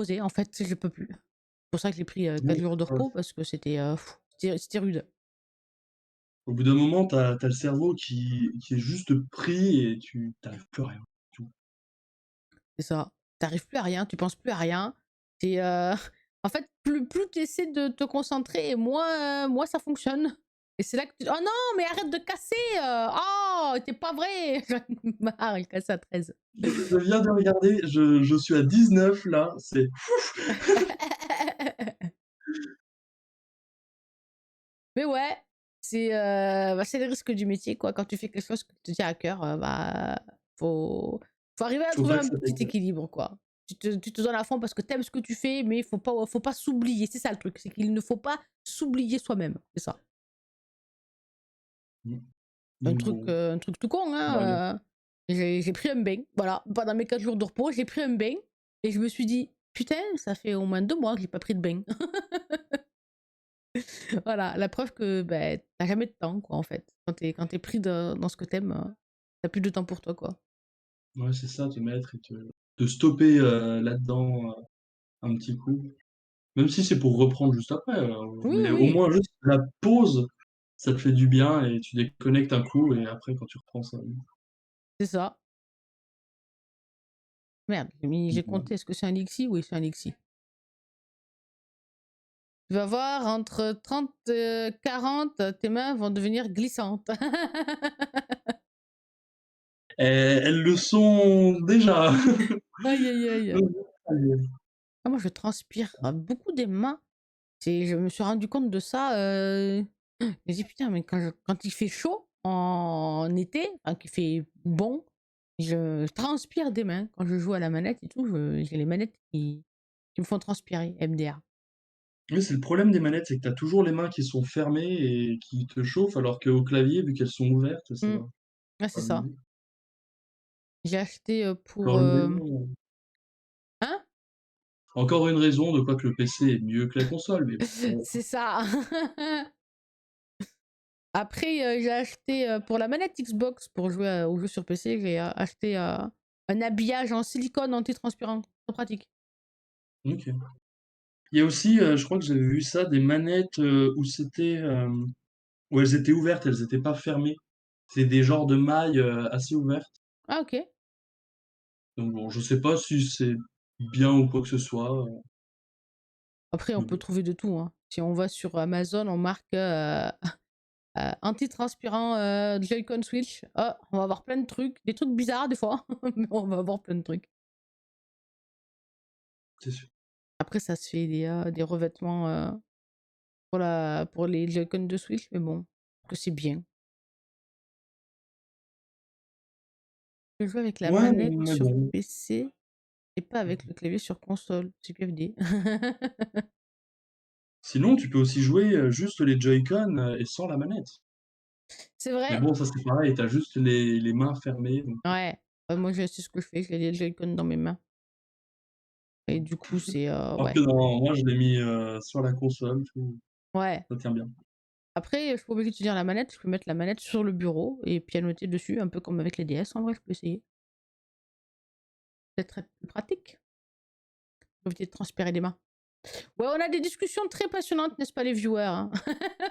reposer, en fait, je peux plus. C'est pour ça que j'ai pris, 4 Donc jours de heu, repos parce que c'était rude. au bout d'un moment, t'as as le cerveau qui est juste pris et tu arrives plus à rien, tu vois? C'est ça. Tu arrives plus à rien, tu penses plus à rien. Tu en fait, plus tu essaies de te concentrer et moins ça fonctionne et c'est là que tu: «Oh non, mais arrête de casser, oh, c'est pas vrai!» J'en ai marre, il casse à 13. Je viens de regarder, je suis à 19 là, c'est Mais ouais, c'est les risques du métier, quoi. Quand tu fais quelque chose qui te tient à cœur, bah, faut faut arriver à faut trouver pas que un ça petit t'éclate. équilibre, quoi. Tu te donnes à fond parce que t'aimes ce que tu fais, mais faut pas s'oublier. C'est ça le truc, c'est qu'il ne faut pas s'oublier soi-même, c'est ça. Mmh. Un Donc truc, bon, heu, un truc tout con, bah, bien. hein, j'ai pris un bain, voilà. Pendant mes 4 jours de repos, j'ai pris un bain et je me suis dit: «Putain, ça fait au moins 2 mois que j'ai pas pris de bain». Voilà, la preuve que, beh, tu jamais de temps, quoi, en fait. Quand tu pris dans ce que t'aimes, aimes, plus de temps pour toi, quoi. Ouais, c'est ça, te mettre et te stopper, là-dedans, un petit coup. Même si c'est pour reprendre juste après, Oui, mais au oui, moins juste la pause, ça te fait du bien et tu déconnectes un coup et après quand tu reprends ça c'est ça. Merde, j'ai ouais. compté, est-ce que c'est un Lixi? Oui, c'est un Lixi. Tu vas voir, entre 30, 40, tes mains vont devenir glissantes. Elles le sont déjà. Aïe, aïe, aïe. Allez. Ah, moi, je transpire, beaucoup des mains. Je me suis rendu compte de ça, j'ai dit: «Putain, mais quand il fait chaud en été, enfin qu'il fait bon, je transpire des mains. Quand je joue à la manette et tout, j'ai les manettes qui me font transpirer, MDR». Oui, c'est le problème des manettes, c'est que tu as toujours les mains qui sont fermées et qui te chauffent, alors qu'au clavier, vu qu'elles sont ouvertes, ça Mmh. va Ouais, c'est pas ça. mieux. J'ai acheté, pour, Encore une raison hein? encore une raison de quoi que le PC est mieux que la console, mais bon. C'est ça. Après, j'ai acheté, pour la manette Xbox, pour jouer, aux jeux sur PC, j'ai, acheté, un habillage en silicone antitranspirant. Trop pratique. OK. Il y a aussi, je crois que j'avais vu ça, des manettes, où c'était, où elles étaient ouvertes, elles étaient pas fermées. C'est des genres de mailles, assez ouvertes. Ah, OK. Donc bon, je sais pas si c'est bien ou quoi que ce soit, Après, on mais peut bon. trouver de tout, hein. Si on va sur Amazon, on marque, antitranspirant, Joy-Con Switch. Oh, on va avoir plein de trucs, des trucs bizarres des fois, mais on va avoir plein de trucs. C'est sûr. Après, ça se fait des revêtements, pour les Joy-Con de Switch, mais bon, que c'est bien. Je joue avec la Ouais, manette mais sur bon. PC et pas avec le clavier sur console. C'est QFD. Sinon, tu peux aussi jouer, juste les Joy-Con, et sans la manette. C'est Mais vrai? bon, ça c'est pareil, tu as juste les mains fermées, donc Ouais. Moi, c'est ce que je fais, j'ai les Joy-Con dans mes mains et du coup, alors que ouais. non, moi je l'ai mis, sur la console, tout Ouais. ça tient bien. Après, je suis pas obligée d'utiliser la manette, je peux mettre la manette sur le bureau et pianoter dessus, un peu comme avec les DS, en vrai, je peux essayer. Peut-être être plus pratique, pour éviter de transpirer les mains. Ouais, on a des discussions très passionnantes, n'est-ce pas les viewers, hein?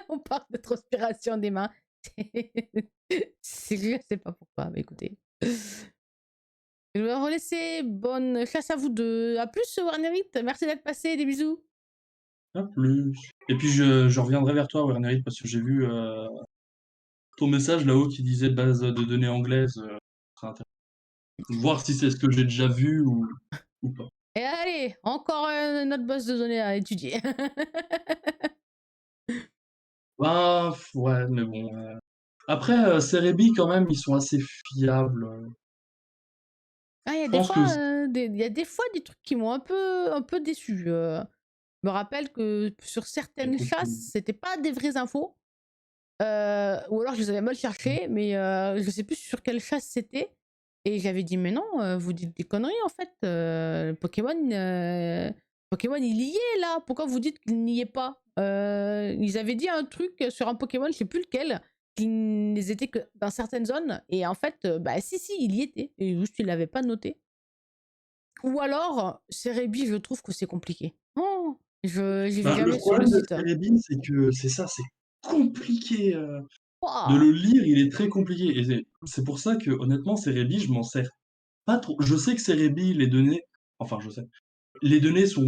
On parle de transpiration des mains. Je sais pas pourquoi, mais écoutez. Je vais vous laisser, bonne chasse à vous 2. À plus, Warnerite, merci d'être passé, des bisous. À plus. Et puis je reviendrai vers toi, Wernerit, parce que j'ai vu, ton message là-haut qui disait base de données anglaise, c'est intéressant. Voir si c'est ce que j'ai déjà vu ou pas. Et allez, encore notre base de données à étudier. Bah, ouais, mais bon, après, Cerebi quand même, ils sont assez fiables, Ah, il y a je des pense fois, que il y a des fois des trucs qui m'ont un peu déçu. Je me rappelle que sur certaines chasses, c'était pas des vraies infos. Ou alors je les avais mal cherchées, mais je sais plus sur quelle chasse c'était. Et j'avais dit: «Mais non, vous dites des conneries en fait, Pokémon il y est là, pourquoi vous dites qu'il n'y est pas?» Ils avaient dit un truc sur un Pokémon, je sais plus lequel, qu'il les était que dans certaines zones et en fait, bah si, si, il y était et juste ils l'avaient pas noté. Ou alors, Cerebi, je trouve que c'est compliqué. Oh, j'y vais Ben, le jamais sur le problème de site. Cerebin, c'est que c'est ça, c'est compliqué, de Waouh! le lire, il est très compliqué et c'est pour ça que honnêtement Cerebi, je m'en sers pas trop. Je sais que Cerebi, les données enfin je sais, les données sont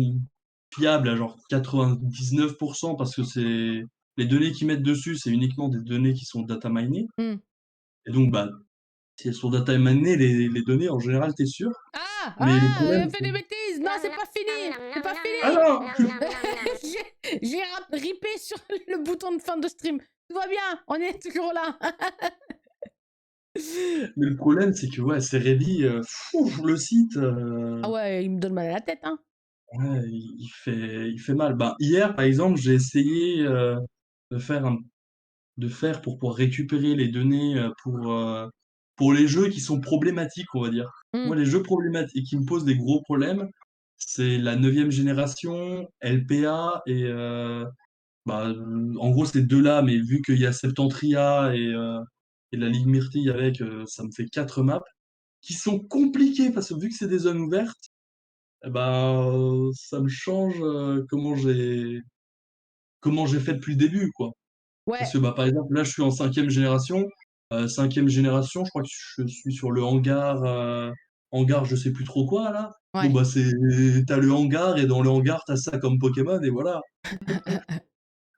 fiables à genre 99 parce que c'est les données qu'ils mettent dessus, c'est uniquement des données qui sont data minées Mmh. et donc bah, si elles sont data minées, les données en général, tu es sûr. Ah! Mais le Ah! problème Elle fait c'est des bêtises! Non, c'est pas fini! C'est pas ah fini! non! J'ai ripé sur le bouton de fin de stream. Tout va bien, on est toujours là. Mais le problème c'est que ouais, Cerebi, le site, Ah ouais, il me donne mal à la tête, hein. ouais, il fait mal. Ben, hier, par exemple, j'ai essayé, de faire un de faire pour pouvoir récupérer les données, pour les jeux qui sont problématiques, on va dire. Mmh. Moi, les jeux problématiques qui me posent des gros problèmes, c'est la 9e génération, LPA et bah, en gros, ces 2 là, mais vu qu'il y a Septentria et la Ligue Myrtille avec, ça me fait 4 maps qui sont compliquées parce que vu que c'est des zones ouvertes, et bah, ça me change, comment j'ai fait depuis le début, quoi. Parce Ouais, que, bah, par exemple, là, je suis en 5e génération. 5e génération, je crois que je suis sur le hangar, hangar je sais plus trop quoi là. Bon, ouais. bah, tu le hangar et dans le hangar, tu as ça comme Pokémon et voilà.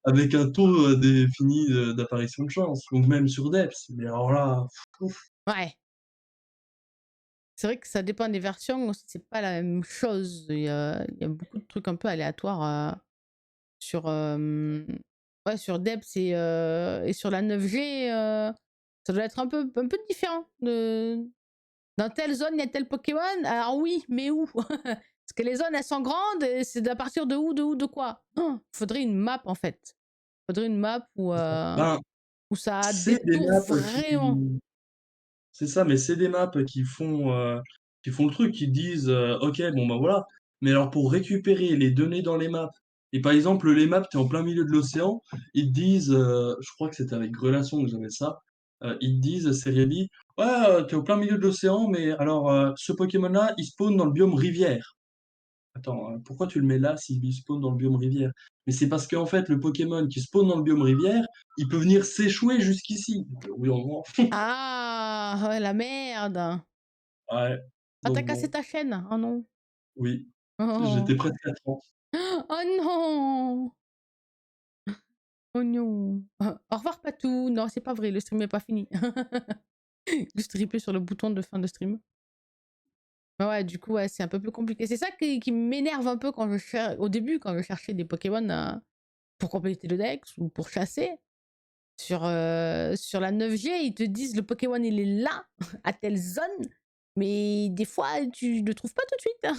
Avec un taux, défini d'apparition de chance, donc même sur Depth. Mais alors là, ouf. Ouais. C'est vrai que ça dépend des versions aussi, c'est pas la même chose. Il y a beaucoup de trucs un peu aléatoires, sur, ouais, sur Depth et sur la 9G, ça doit être un peu différent de dans telle zone, il y a tel Pokémon, alors oui, mais où? Parce que les zones, elles sont grandes et c'est à partir de où, de quoi? Faudrait une map, en fait. Faudrait une map Ben, où ça c'est des détourne maps vraiment. c'est ça, mais c'est des maps qui font le truc, qui disent, «OK, bon, bah, voilà». Mais alors pour récupérer les données dans les maps et par exemple, les maps, tu es en plein milieu de l'océan, ils te disent, je crois que c'était avec Grelasson que j'avais ça, ils te disent, Cerebi: «Ouais, tu es au plein milieu de l'océan, mais alors, ce Pokémon-là, il spawn dans le biome rivière». Attends, pourquoi tu le mets là s'il spawn dans le biome rivière? Mais c'est parce qu'en fait, le Pokémon qui spawn dans le biome rivière, il peut venir s'échouer jusqu'ici. Oui, en gros. Ah! Ouais, la merde! Ouais, Ah, tu donc cassé bon, ta chaîne? Oh non. oui, j'étais Oh. presque à 30. Oh non! Oh non! Au revoir Patou! Non, c'est pas vrai, le stream est pas fini. Juste ripé sur le bouton de fin de stream. Ouais, du coup, ouais, c'est un peu plus compliqué. C'est ça qui m'énerve un peu quand je cherche au début, quand je cherchais des Pokémon, pour compléter le Dex ou pour chasser. Sur la 9G, ils te disent: «Le Pokémon, il est là, à telle zone», mais des fois, tu le trouves pas tout de suite, hein.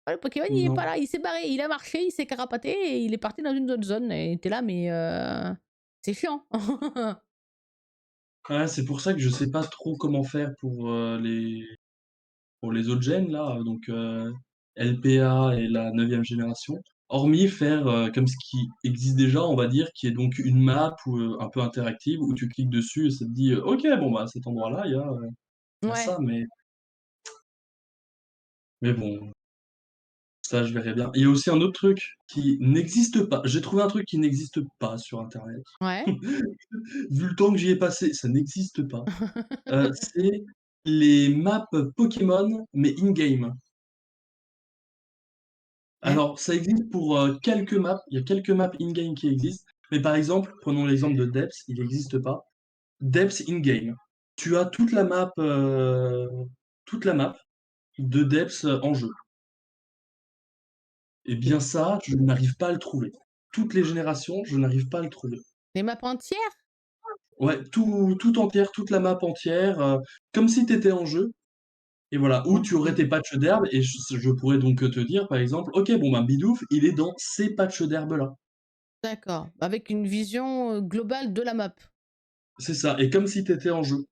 Ouais, le Pokémon, il est pas Non. là, il s'est barré, il a marché, il s'est carapaté et il est parti dans une autre zone et tu là: «Mais c'est chiant». Ouais, c'est pour ça que je sais pas trop comment faire pour les autres gènes là, donc LPA et la 9e génération. Hormis faire, comme ce qui existe déjà, on va dire, qui est donc une map ou, un peu interactive où tu cliques dessus et ça te dit, «OK, bon, bah, à cet endroit-là, il y a Ouais, ça», mais bon, ça je verrai bien. Il y a aussi un autre truc qui n'existe pas. J'ai trouvé un truc qui n'existe pas sur internet. ouais. Vu le temps que j'y ai passé, ça n'existe pas. C'est les maps Pokémon, mais in-game. Hein? Alors, ça existe pour, quelques maps, il y a quelques maps in-game qui existent, mais par exemple, prenons l'exemple de Depths, il n'existe pas. Depths in-game. Tu as toute la map de Depths, en jeu. Et bien ça, je n'arrive pas à le trouver. Toutes les générations, je n'arrive pas à le trouver. Les maps entières? Ouais, tout entière, toute la map entière, comme si tu étais en jeu. Et voilà, où tu aurais OK, tes patchs d'herbe et je pourrais donc te dire, par exemple: «OK, bon, ben, Bidouf, il est dans ces patchs d'herbe-là». d'accord. Avec une vision, globale de la map. C'est ça et comme si tu étais en jeu.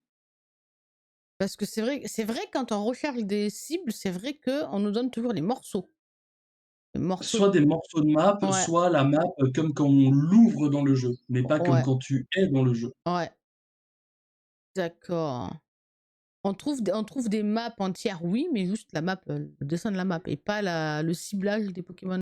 Parce que c'est vrai quand on recherche des cibles, c'est vrai qu'on nous donne toujours les morceaux. Les morceaux Soit des morceaux de map, ouais, soit la map, comme quand on l'ouvre dans le jeu, mais pas comme ouais, quand tu es dans le jeu. ouais, d'accord. on trouve des maps entières, oui, mais juste la map, le dessin de la map et pas le ciblage des Pokémon.